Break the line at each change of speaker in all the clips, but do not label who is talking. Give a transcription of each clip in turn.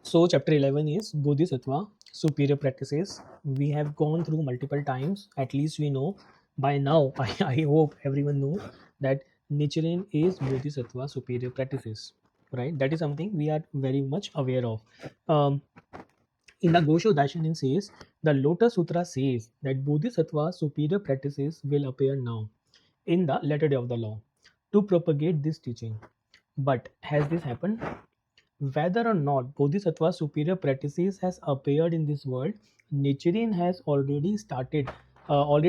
So chapter 11 is Bodhisattva superior practices. We have gone through multiple times. At least we know by now. I hope everyone knows that Nichiren is Bodhisattva superior practices. Right? That is something we are very much aware of. Um, in the Gosho Daishonin says, the Lotus Sutra says that Bodhisattva superior practices will appear now in the latter day of the law to propagate this teaching. But has this happened? Whether or not Bodhisattva superior practices has appeared in this world, Nichiren has already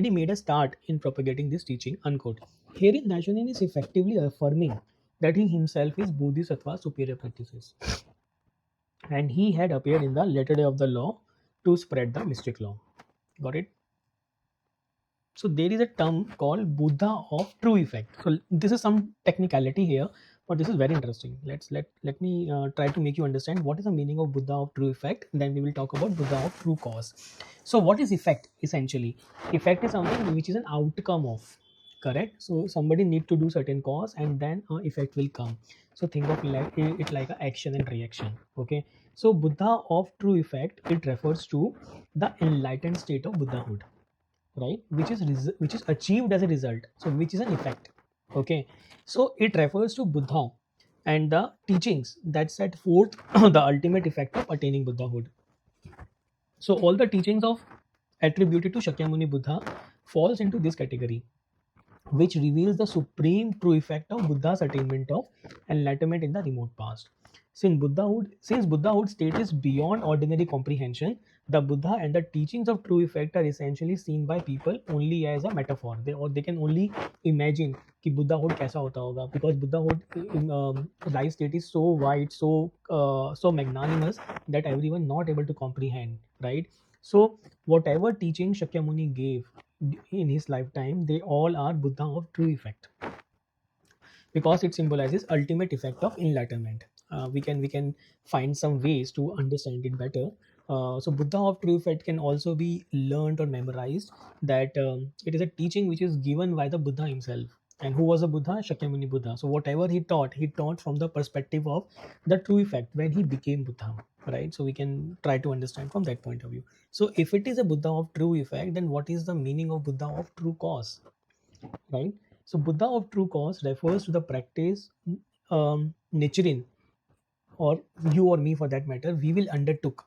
made a start in propagating this teaching. Unquote. Herein, Daishonin is effectively affirming that he himself is Bodhisattva superior practices, and he had appeared in the latter day of the law to spread the mystic law. Got it? So there is a term called Buddha of true effect. So this is some technicality here, but this is very interesting. Let me try to make you understand what is the meaning of Buddha of true effect. Then we will talk about Buddha of true cause. So what is effect essentially? Effect is something which is an outcome of, correct? So somebody need to do certain cause and then effect will come. So think of it like a action and reaction. Okay. So Buddha of true effect, it refers to the enlightened state of Buddhahood, right, which is achieved as a result, so which is an effect. Okay, so it refers to Buddha and the teachings that set forth the ultimate effect of attaining Buddhahood. So all the teachings of attributed to Shakyamuni Buddha falls into this category, which reveals the supreme true effect of Buddha's attainment of enlightenment in the remote past. Since Buddhahood state is beyond ordinary comprehension, the Buddha and the teachings of true effect are essentially seen by people only as a metaphor. They can only imagine कि Buddhahood कैसा होता होगा, because Buddhahood in life state is so wide, so magnanimous that everyone not able to comprehend, right? So whatever teaching Shakyamuni gave in his lifetime, they all are Buddha of true effect, because it symbolizes ultimate effect of enlightenment. We can find some ways to understand it better. So Buddha of true effect can also be learned or memorized. That it is a teaching which is given by the Buddha himself. And who was a Buddha? Shakyamuni Buddha. So whatever he taught from the perspective of the true effect when he became Buddha, right? So we can try to understand from that point of view. So if it is a Buddha of true effect, then what is the meaning of Buddha of true cause, right? So Buddha of true cause refers to the practice Nichiren, or you or me for that matter, we will undertook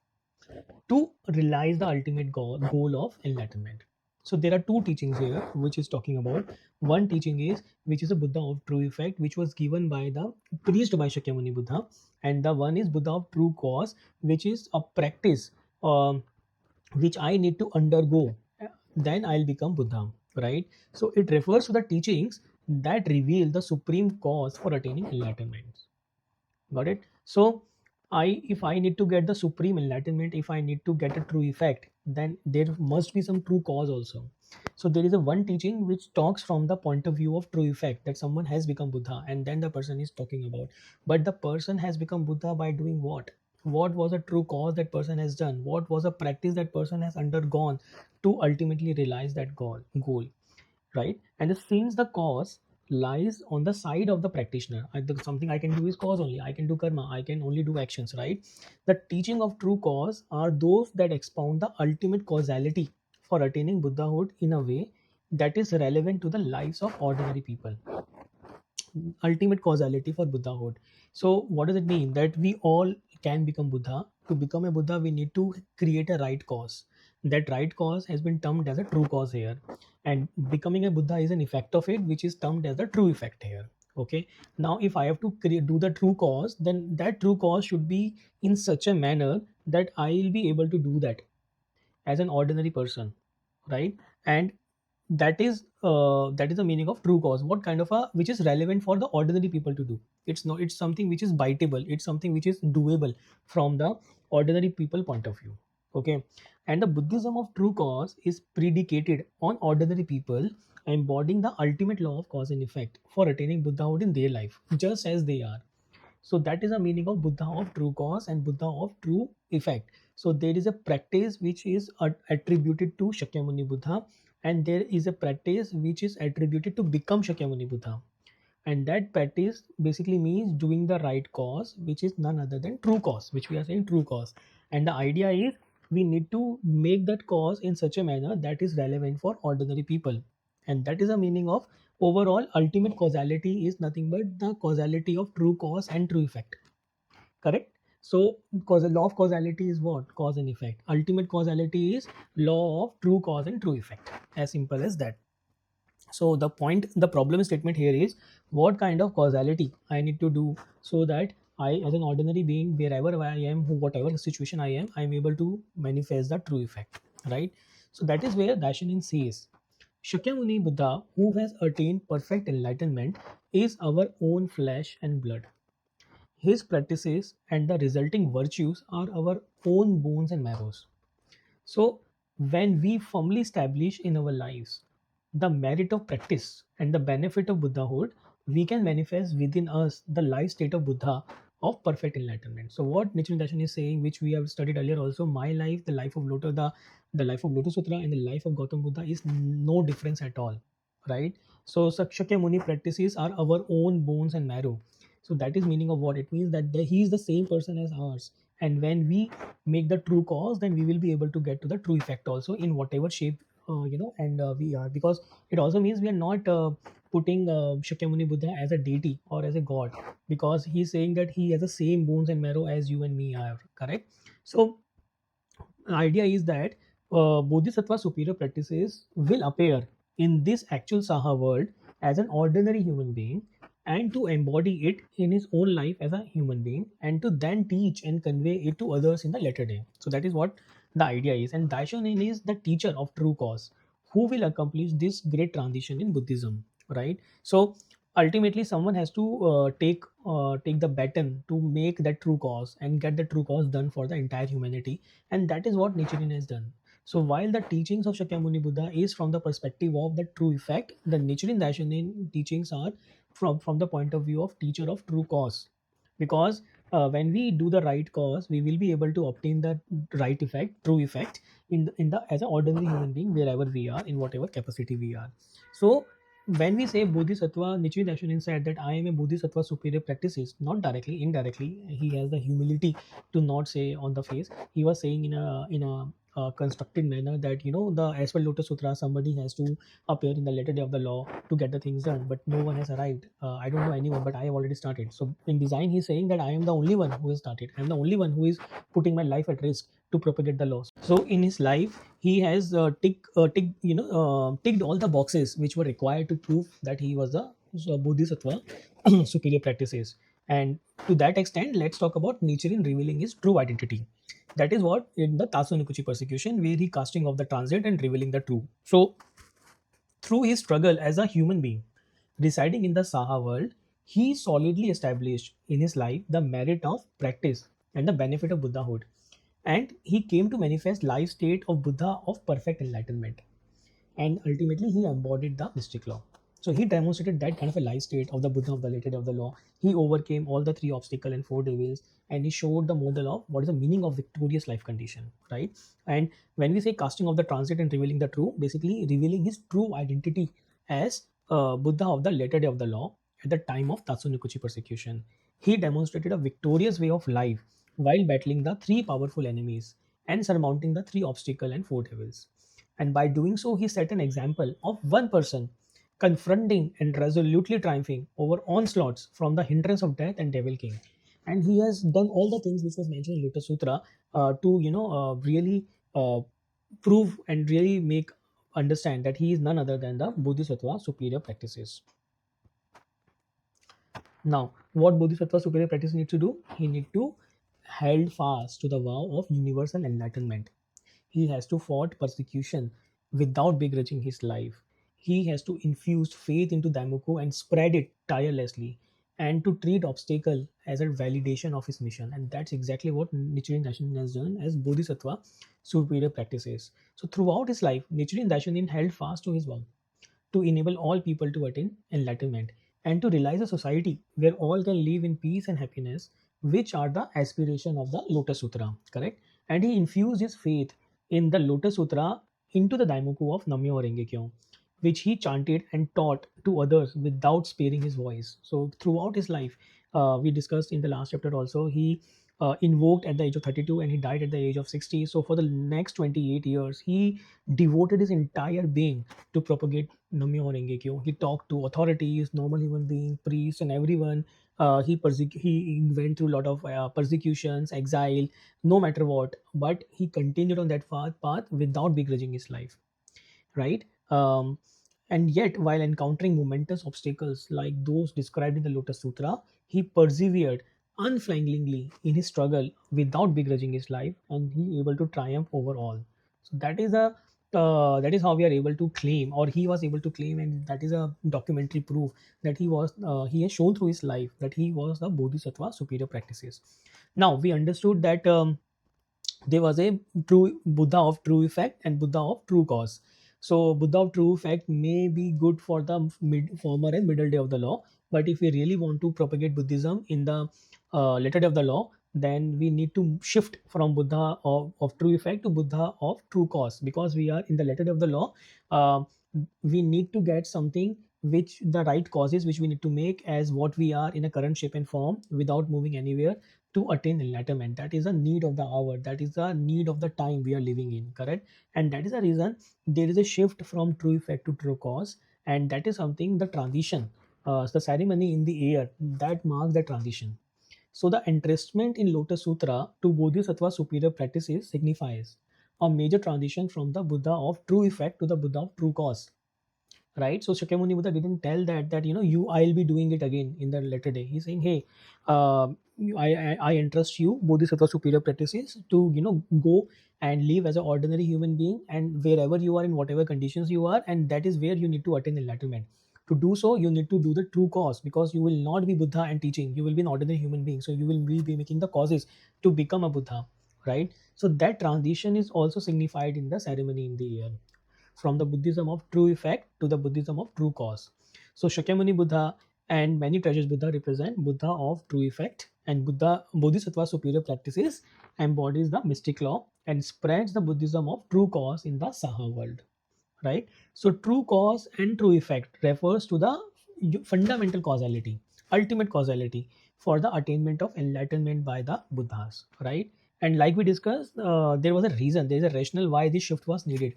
to realize the ultimate goal of enlightenment. So there are two teachings here which is talking about. One teaching is which is a Buddha of true effect, which was given by the priest by Shakyamuni Buddha, and the one is Buddha of true cause, which is a practice which I need to undergo, then I'll become Buddha, right? So it refers to the teachings that reveal the supreme cause for attaining enlightenment. Got it? So if I need to get the supreme enlightenment, if I need to get a true effect, then there must be some true cause also. So there is a one teaching which talks from the point of view of true effect, that someone has become Buddha, and then the person is talking about. But the person has become Buddha by doing what? What was a true cause that person has done? What was a practice that person has undergone to ultimately realize that goal, right? And since the cause lies on the side of the practitioner, something I can do is cause only. I can do karma. I can only do actions, right? The teaching of true cause are those that expound the ultimate causality for attaining Buddhahood in a way that is relevant to the lives of ordinary people. Ultimate causality for Buddhahood. So what does it mean? That we all can become Buddha. To become a Buddha, we need to create a right cause. That right cause has been termed as a true cause here, and becoming a Buddha is an effect of it, which is termed as the true effect here. Okay, now if I have to do the true cause, then that true cause should be in such a manner that I will be able to do that as an ordinary person, right? And that is the meaning of true cause. What kind of a, which is relevant for the ordinary people to do. It's something which is biteable, it's something which is doable from the ordinary people point of view. Okay, and the Buddhism of true cause is predicated on ordinary people embodying the ultimate law of cause and effect for attaining Buddhahood in their life, just as they are. So that is the meaning of Buddha of true cause and Buddha of true effect. So there is a practice which is attributed to Shakyamuni Buddha, and there is a practice which is attributed to become Shakyamuni Buddha. And that practice basically means doing the right cause, which is none other than true cause, which we are saying true cause. And the idea is we need to make that cause in such a manner that is relevant for ordinary people. And that is the meaning of overall ultimate causality is nothing but the causality of true cause and true effect. Correct? So, because the law of causality is what? Cause and effect. Ultimate causality is law of true cause and true effect. As simple as that. So the problem statement here is what kind of causality I need to do so that I, as an ordinary being, wherever I am, whatever situation I am able to manifest the true effect, right? So that is where Daishonin says, Shakyamuni Buddha, who has attained perfect enlightenment, is our own flesh and blood. His practices and the resulting virtues are our own bones and marrows. So, when we firmly establish in our lives the merit of practice and the benefit of Buddhahood, we can manifest within us the life state of Buddha of perfect enlightenment. So, what Nichiren Daishonin is saying, which we have studied earlier also, my life, the life of Lotus, the life of Lotus Sutra, and the life of Gautam Buddha is no difference at all, right? So, Sakshakya Muni practices are our own bones and marrow. So, that is meaning of what it means that he is the same person as ours, and when we make the true cause, then we will be able to get to the true effect also in whatever shape and we are, because it also means we are not putting Shakyamuni Buddha as a deity or as a god, because he's saying that he has the same bones and marrow as you and me are, correct? So the idea is that Bodhisattva superior practices will appear in this actual Saha world as an ordinary human being, and to embody it in his own life as a human being, and to then teach and convey it to others in the later day. So that is what the idea is. And Daishonin is the teacher of true cause who will accomplish this great transition in Buddhism, right? So ultimately someone has to take the baton to make that true cause and get the true cause done for the entire humanity, and that is what Nichiren has done. So while the teachings of Shakyamuni Buddha is from the perspective of the true effect, the Nichiren Daishonin teachings are from the point of view of teacher of true cause. Because when we do the right cause, we will be able to obtain the right effect, true effect, in the as an ordinary human being wherever we are, in whatever capacity we are. So when we say Bodhisattva, Nichiren Daishonin said that I am a Bodhisattva superior practices, not directly, indirectly. He has the humility to not say on the face. He was saying in a constructed manner that the as per Lotus Sutra, somebody has to appear in the later day of the law to get the things done, but no one has arrived. I don't know anyone, but I have already started. So in design, he's saying that I am the only one who has started. I am the only one who is putting my life at risk to propagate the laws. So in his life, he has ticked all the boxes which were required to prove that he was the Bodhisattva superior practices. And to that extent, let's talk about Nichiren revealing his true identity. That is what in the Tasunikuchi persecution, where he casting off the transit and revealing the true. So through his struggle as a human being residing in the Saha world, he solidly established in his life the merit of practice and the benefit of Buddhahood. And he came to manifest life state of Buddha of perfect enlightenment. And ultimately he embodied the mystic law. So he demonstrated that kind of a life state of the Buddha of the later day of the law. He overcame all the three obstacles and four devils, and he showed the model of what is the meaning of victorious life condition, right? And when we say casting of the transit and revealing the true, basically revealing his true identity as Buddha of the later day of the law at the time of Tatsunikuchi persecution. He demonstrated a victorious way of life while battling the three powerful enemies and surmounting the three obstacles and four devils. And by doing so, he set an example of one person confronting and resolutely triumphing over onslaughts from the hindrance of death and devil king. And he has done all the things which was mentioned in Lotus Sutra to really uh, prove and really make understand that he is none other than the Bodhisattva superior practices. Now, what Bodhisattva superior practice needs to do? He need to held fast to the vow of universal enlightenment. He has to fought persecution without begrudging his life. He has to infuse faith into Daimoku and spread it tirelessly, and to treat obstacle as a validation of his mission. And that's exactly what Nichiren Daishonin has done as Bodhisattva superior practices. So throughout his life, Nichiren Daishonin held fast to his vow to enable all people to attain enlightenment and to realize a society where all can live in peace and happiness, which are the aspiration of the Lotus Sutra, correct? And he infused his faith in the Lotus Sutra into the Daimoku of Namyo Renge Kyo, which he chanted and taught to others without sparing his voice. So throughout his life, we discussed in the last chapter also, he invoked at the age of 32 and he died at the age of 60. So for the next 28 years, he devoted his entire being to propagate Myoho Renge Kyo. He talked to authorities, normal human beings, priests, and everyone. He went through a lot of persecutions, exile, no matter what. But he continued on that path without begrudging his life, right? And yet, while encountering momentous obstacles like those described in the Lotus Sutra, he persevered unflinchingly in his struggle without begrudging his life, and he able to triumph over all. So that is how we are able to claim, or he was able to claim, and that is a documentary proof that he has shown through his life that he was the Bodhisattva superior practices. Now we understood that. There was a true Buddha of true effect and Buddha of true cause. So Buddha of true effect may be good for the former and middle day of the law, but if we really want to propagate Buddhism in the latter day of the law, then we need to shift from Buddha of true effect to Buddha of true cause, because we are in the latter day of the law. Uh, we need to get something which the right causes which we need to make as what we are in a current shape and form without moving anywhere to attain enlightenment. That is a need of the hour, that is the need of the time we are living in, correct? And that is the reason there is a shift from true effect to true cause, and that is something, the transition, the ceremony in the air that marks the transition. So the entrustment in Lotus Sutra to Bodhisattva superior practices signifies a major transition from the Buddha of true effect to the Buddha of true cause, right? So Shakyamuni Buddha didn't tell that I'll be doing it again in the later day. He's saying, hey, I entrust you Bodhisattva superior practices to go and live as an ordinary human being, and wherever you are, in whatever conditions you are, and that is where you need to attain enlightenment. To do so, you need to do the true cause, because you will not be Buddha and teaching. You will be an ordinary human being. So you will be making the causes to become a Buddha, right? So that transition is also signified in the ceremony in the air, from the Buddhism of true effect to the Buddhism of true cause. So Shakyamuni Buddha and many treasures Buddha represent Buddha of true effect, and Bodhisattva superior practices embodies the mystic law and spreads the Buddhism of true cause in the Saha world, right? So true cause and true effect refers to the fundamental causality, ultimate causality for the attainment of enlightenment by the Buddhas, right? And like we discussed, there was a reason, there is a rationale why this shift was needed,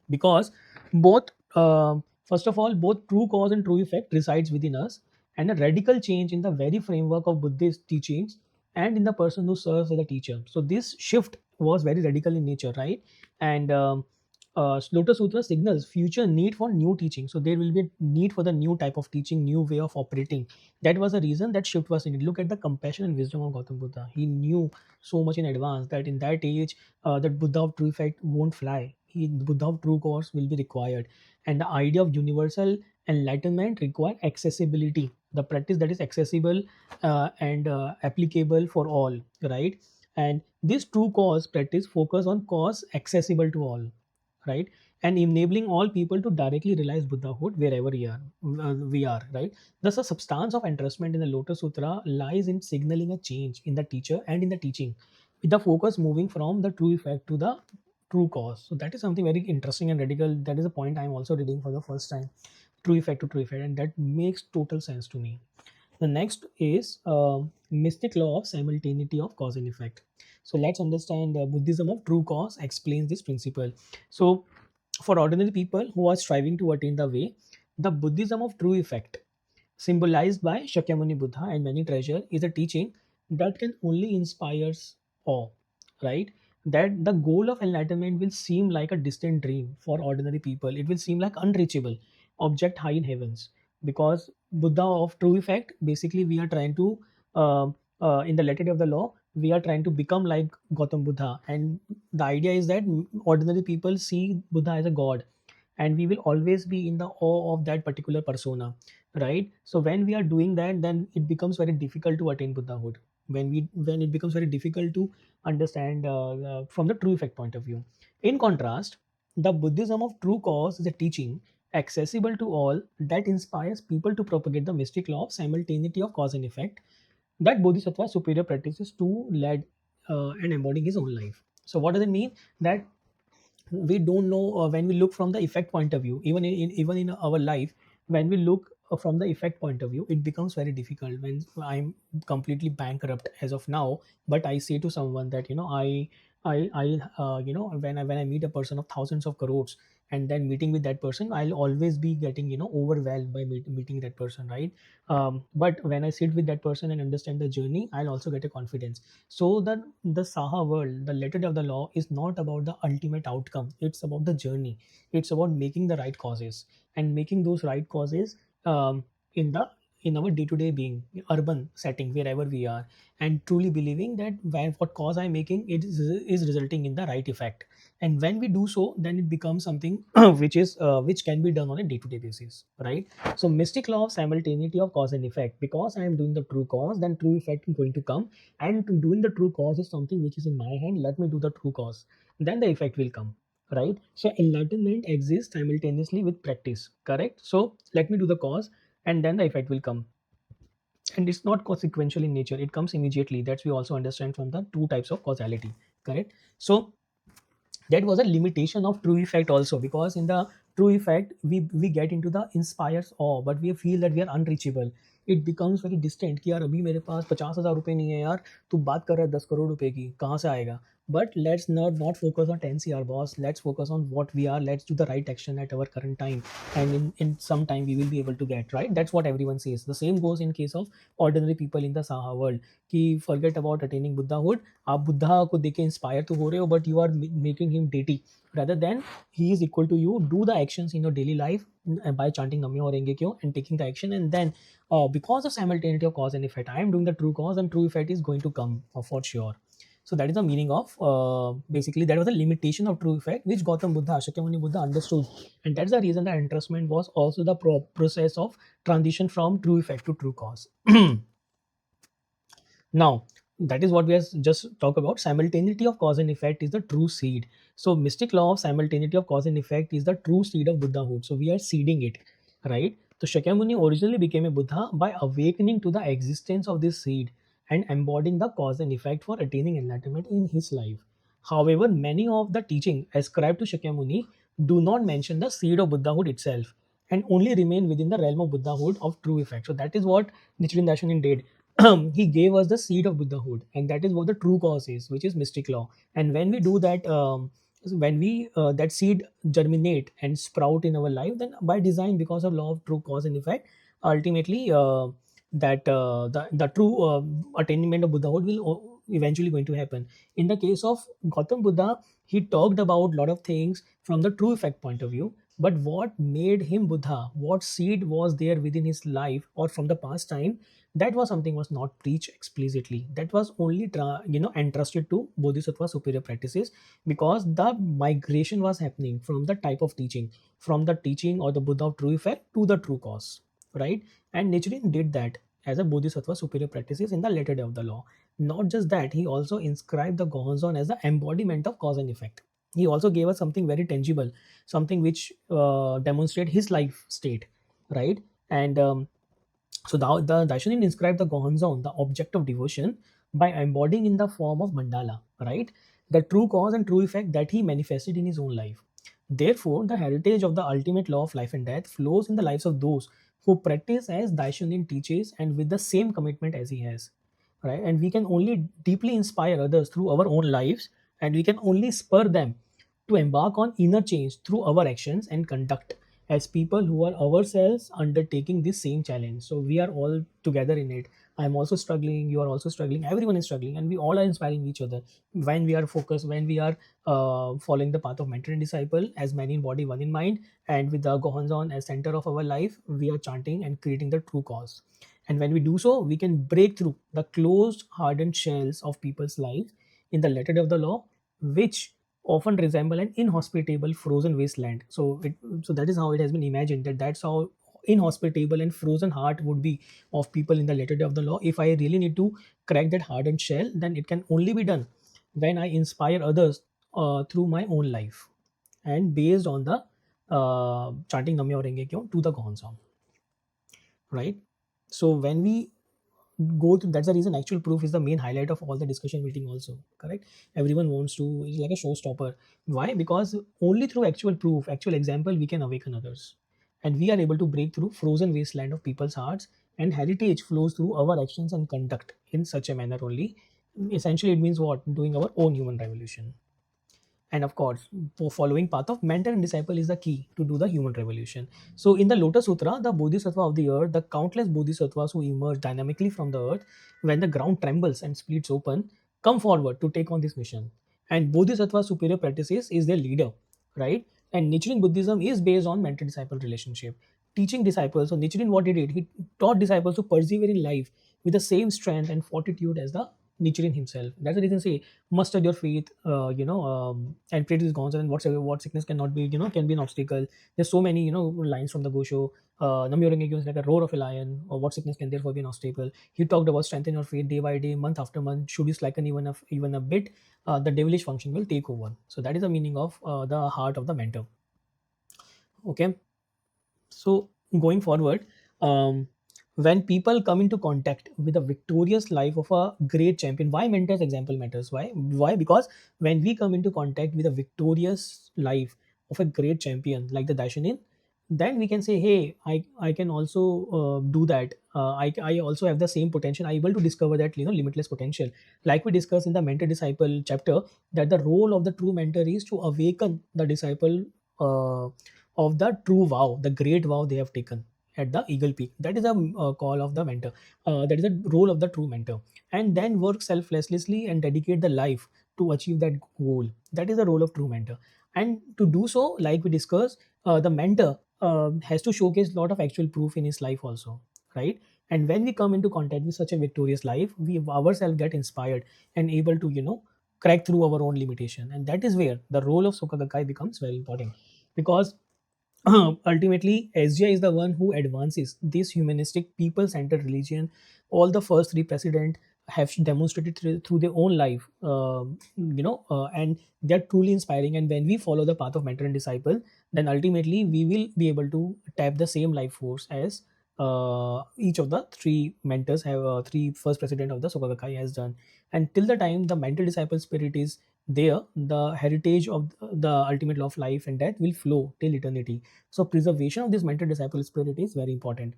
because both first of all, both true cause and true effect resides within us, and a radical change in the very framework of Buddhist teachings and in the person who serves as a teacher. So this shift was very radical in nature, right? And Lotus Sutra signals future need for new teaching. So there will be a need for the new type of teaching, new way of operating. That was the reason that shift was needed. Look at the compassion and wisdom of Gautam Buddha. He knew so much in advance that in that age, that Buddha of true effect won't fly. Buddha of true course will be required, and the idea of universal enlightenment require accessibility. The practice that is accessible and applicable for all, right? And this true cause practice focus on cause accessible to all, right? And enabling all people to directly realize Buddhahood wherever we are, right? Thus, the substance of entrustment in the Lotus Sutra lies in signaling a change in the teacher and in the teaching, with the focus moving from the true effect to the true cause. So that is something very interesting and radical. That is a point I'm also reading for the first time. True effect to true effect, and that makes total sense to me. The next is mystic law of simultaneity of cause and effect. So let's understand Buddhism of true cause explains this principle. So for ordinary people who are striving to attain the way, the Buddhism of true effect, symbolized by Shakyamuni Buddha and many treasure, is a teaching that can only inspire awe, right? That the goal of enlightenment will seem like a distant dream for ordinary people. It will seem like unreachable object high in heavens, because Buddha of true effect, basically we are trying to in the letter of the law, we are trying to become like Gautam Buddha, and the idea is that ordinary people see Buddha as a god, and we will always be in the awe of that particular persona, right? So when we are doing that, then it becomes very difficult to attain Buddhahood. When it becomes very difficult to understand from the true effect point of view. In contrast, the Buddhism of true cause is a teaching accessible to all that inspires people to propagate the mystic law of simultaneity of cause and effect that Bodhisattva superior practices to lead and embodying his own life. So what does it mean? That we don't know, when we look from the effect point of view, even in our life, when we look from the effect point of view, it becomes very difficult when I'm completely bankrupt as of now, but I say to someone that, when I meet a person of thousands of crores, and then meeting with that person, I'll always be getting, overwhelmed by meeting that person, right? But when I sit with that person and understand the journey, I'll also get a confidence. So the Saha world, the letter of the law, is not about the ultimate outcome. It's about the journey. It's about making the right causes, and making those right causes, in the in our day-to-day being, urban setting, wherever we are, and truly believing that what cause I'm making, is resulting in the right effect. And when we do so, then it becomes something which can be done on a day-to-day basis, right? So mystic law of simultaneity of cause and effect. Because I am doing the true cause, then true effect is going to come, and doing the true cause is something which is in my hand. Let me do the true cause, then the effect will come, right? So enlightenment exists simultaneously with practice, correct? So let me do the cause, and then the effect will come. And it's not consequential in nature, it comes immediately. That's we also understand from the two types of causality, correct? So that was a limitation of true effect also, because in the true effect, we get into the inspires awe, but we feel that we are unreachable. It becomes very distant कि यार अभी मेरे पास 50,000 रुपए नहीं है यार, तू बात कर रहा है 10 करोड़ रुपए की, कहाँ से आएगा? But let's not focus on 10 CR boss. Let's focus on what we are. Let's do the right action at our current time, and in some time we will be able to get right. That's what everyone says. The same goes in case of ordinary people in the Saha world. कि forget about attaining Buddhahood. आप बुद्धा को देख के inspire तो हो रहे हो, but you are making him deity, rather than he is equal to you. Do the actions in your daily life, by chanting Namyo Renge Kyo and taking the action, and then, because of simultaneity of cause and effect, I am doing the true cause, and true effect is going to come, for sure. So that is the meaning of, basically, that was the limitation of true effect which Gautam Buddha, Shakyamuni Buddha understood, and that's the reason that entrustment was also the process of transition from true effect to true cause. Now, that is what we have just talked about. Simultaneity of cause and effect is the true seed. So, mystic law of simultaneity of cause and effect is the true seed of Buddhahood. So, we are seeding it, right? So, Shakyamuni originally became a Buddha by awakening to the existence of this seed and embodying the cause and effect for attaining enlightenment in his life. However, many of the teaching ascribed to Shakyamuni do not mention the seed of Buddhahood itself, and only remain within the realm of Buddhahood of true effect. So, that is what Nichiren Daishonin did. He gave us the seed of Buddhahood, and that is what the true cause is, which is mystic law. And when we do that, when we that seed germinate and sprout in our life, then by design, because of law of true cause and effect, ultimately, that the true attainment of Buddhahood will eventually going to happen. In the case of Gautam Buddha, he talked about a lot of things from the true effect point of view. But what made him Buddha, what seed was there within his life or from the past time, that was something was not preached explicitly. That was only entrusted to Bodhisattva superior practices, because the migration was happening from the type of teaching, from the teaching or the Buddha of true effect to the true cause, right? And Nichiren did that as a Bodhisattva superior practices in the latter day of the law. Not just that, he also inscribed the Gohonzon as the embodiment of cause and effect. He also gave us something very tangible, something which demonstrate his life state, right? And so the Daishonin inscribed the Gohonzon, the object of devotion, by embodying in the form of mandala, right? The true cause and true effect that he manifested in his own life. Therefore, the heritage of the ultimate law of life and death flows in the lives of those who practice as Daishonin teaches and with the same commitment as he has, right? And we can only deeply inspire others through our own lives, and we can only spur them to embark on inner change through our actions and conduct, as people who are ourselves undertaking this same challenge. So we are all together in it. I'm also struggling, you are also struggling, everyone is struggling, and we all are inspiring each other when we are focused, when we are following the path of mentor and disciple, as many in body, one in mind, and with the Gohonzon as center of our life, we are chanting and creating the true cause. And when we do so, we can break through the closed, hardened shells of people's lives in the letter of the law, which often resemble an inhospitable frozen wasteland. So that is how it has been imagined, that that's how inhospitable and frozen heart would be of people in the latter day of the law. If I really need to crack that hardened shell, then it can only be done when I inspire others through my own life, and based on the chanting Namyo Renge Kyo to the Gohonzon, right? So when we go through. That's the reason actual proof is the main highlight of all the discussion meeting also, correct? Everyone wants to, it's like a showstopper. Why? Because only through actual proof, actual example, we can awaken others, and we are able to break through frozen wasteland of people's hearts, and heritage flows through our actions and conduct in such a manner only. Essentially it means what? Doing our own human revolution. And of course, for following path of mentor and disciple is the key to do the human revolution. So in the Lotus Sutra, the Bodhisattva of the earth, the countless Bodhisattvas who emerge dynamically from the earth when the ground trembles and splits open, come forward to take on this mission. And Bodhisattva superior practices is their leader, right? And Nichiren Buddhism is based on mentor-disciple relationship. Teaching disciples, so Nichiren what he did, he taught disciples to persevere in life with the same strength and fortitude as the Nichiren himself. That's the reason say muster your faith, and pray to his gods, and whatsoever what sickness cannot be, can be an obstacle. There's so many, lines from the Gosho. Myoho Renge Kyo is like a roar of a lion, or what sickness can therefore be an obstacle. He talked about strengthen your faith day by day, month after month. Should you slacken even a bit, the devilish function will take over. So that is the meaning of the heart of the mentor. Okay. So going forward, um, when people come into contact with the victorious life of a great champion, why mentors example matters? Why? Because when we come into contact with a victorious life of a great champion like the Daishonin, then we can say, hey, I can also do that. I also have the same potential. I'm able to discover that, limitless potential. Like we discussed in the mentor disciple chapter, that the role of the true mentor is to awaken the disciple of the true vow, the great vow they have taken at the eagle peak. That is a call of the mentor. That is the role of the true mentor. And then work selflessly and dedicate the life to achieve that goal. That is the role of true mentor. And to do so, like we discussed, the mentor has to showcase a lot of actual proof in his life also, right? And when we come into contact with such a victorious life, we ourselves get inspired and able to, crack through our own limitation. And that is where the role of Soka Gakkai becomes very important, because ultimately SGI is the one who advances this humanistic people-centered religion. All the first three presidents have demonstrated through their own life, and they're truly inspiring. And when we follow the path of mentor and disciple, then ultimately we will be able to tap the same life force as each of the three mentors have, three first president of the Soka Gakkai has done. And till the time the mentor disciple spirit is there, the heritage of the ultimate law of life and death will flow till eternity. So preservation of this mentor disciple spirit is very important,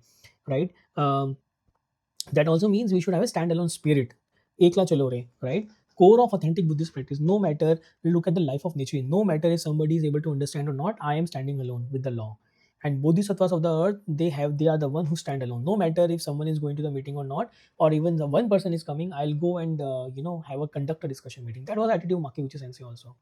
right? That also means we should have a standalone spirit. Ekla chalore, right? Core of authentic Buddhist practice. No matter, look at the life of nature. No matter if somebody is able to understand or not, I am standing alone with the law. And bodhisattvas of the earth, they are the one who stand alone. No matter if someone is going to the meeting or not, or even the one person is coming, I'll go and have a conduct a discussion meeting. That was attitude of Makiuchi Sensei also,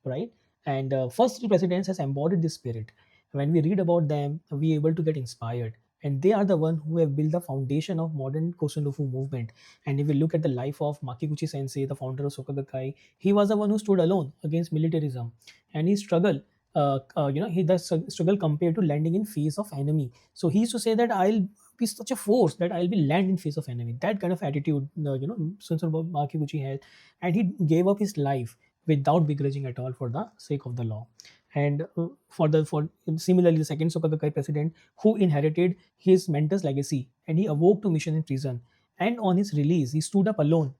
right? And first three presidents has embodied this spirit. When we read about them, we able to get inspired, and they are the one who have built the foundation of modern Kosen-Rufu movement. And if we look at the life of Makiguchi Sensei, the founder of Soka Gakkai, he was the one who stood alone against militarism, and he struggled. He does struggle compared to landing in face of enemy. So he used to say that I'll be such a force that I'll be land in face of enemy. That kind of attitude, Sensei Makiguchi had, and he gave up his life without begrudging at all for the sake of the law. And for similarly, the second Soka Gakkai president who inherited his mentor's legacy, and he awoke to mission in prison. And on his release, he stood up alone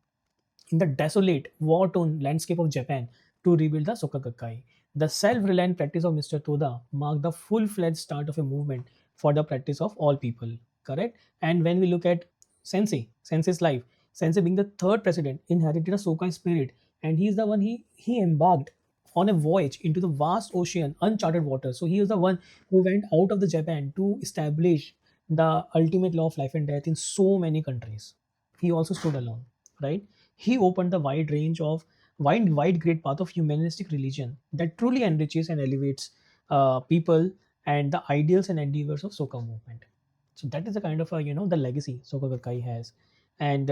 in the desolate, war-torn landscape of Japan to rebuild the Soka Gakkai. The self-reliant practice of Mr. Toda marked the full-fledged start of a movement for the practice of all people. Correct? And when we look at Sensei's life, Sensei being the third president inherited a Sokai spirit, and he is the one he embarked on a voyage into the vast ocean, uncharted waters. So he is the one who went out of the Japan to establish the ultimate law of life and death in so many countries. He also stood alone, right? He opened the wide great path of humanistic religion that truly enriches and elevates people and the ideals and endeavors of Soka movement. So that is the kind of the legacy Soka Gakkai has. And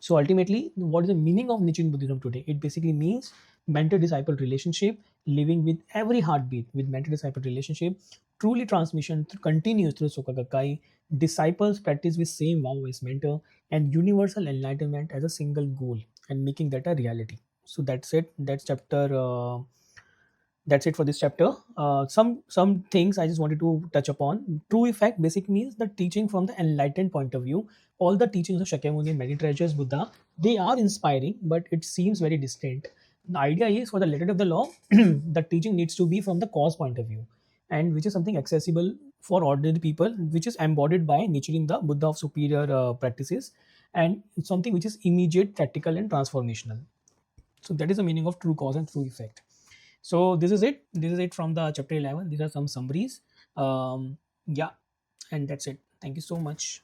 so ultimately, what is the meaning of Nichiren Buddhism today? It basically means mentor-disciple relationship, living with every heartbeat with mentor-disciple relationship. Truly transmission continues through Soka Gakkai. Disciples practice with same vow as mentor, and universal enlightenment as a single goal, and making that a reality. So that's it. That's chapter That's it for this chapter. Some things I just wanted to touch upon. True effect basic means the teaching from the enlightened point of view. All the teachings of Shakyamuni and many treasures Buddha, they are inspiring, but it seems very distant. The idea is for the letter of the law, the teaching needs to be from the cause point of view, and which is something accessible for ordinary people, which is embodied by nurturing the Buddha of superior practices, and it's something which is immediate, practical, and transformational. So that is the meaning of true cause and true effect. So this is it from the chapter 11. These are some summaries. Yeah, and that's it. Thank you so much.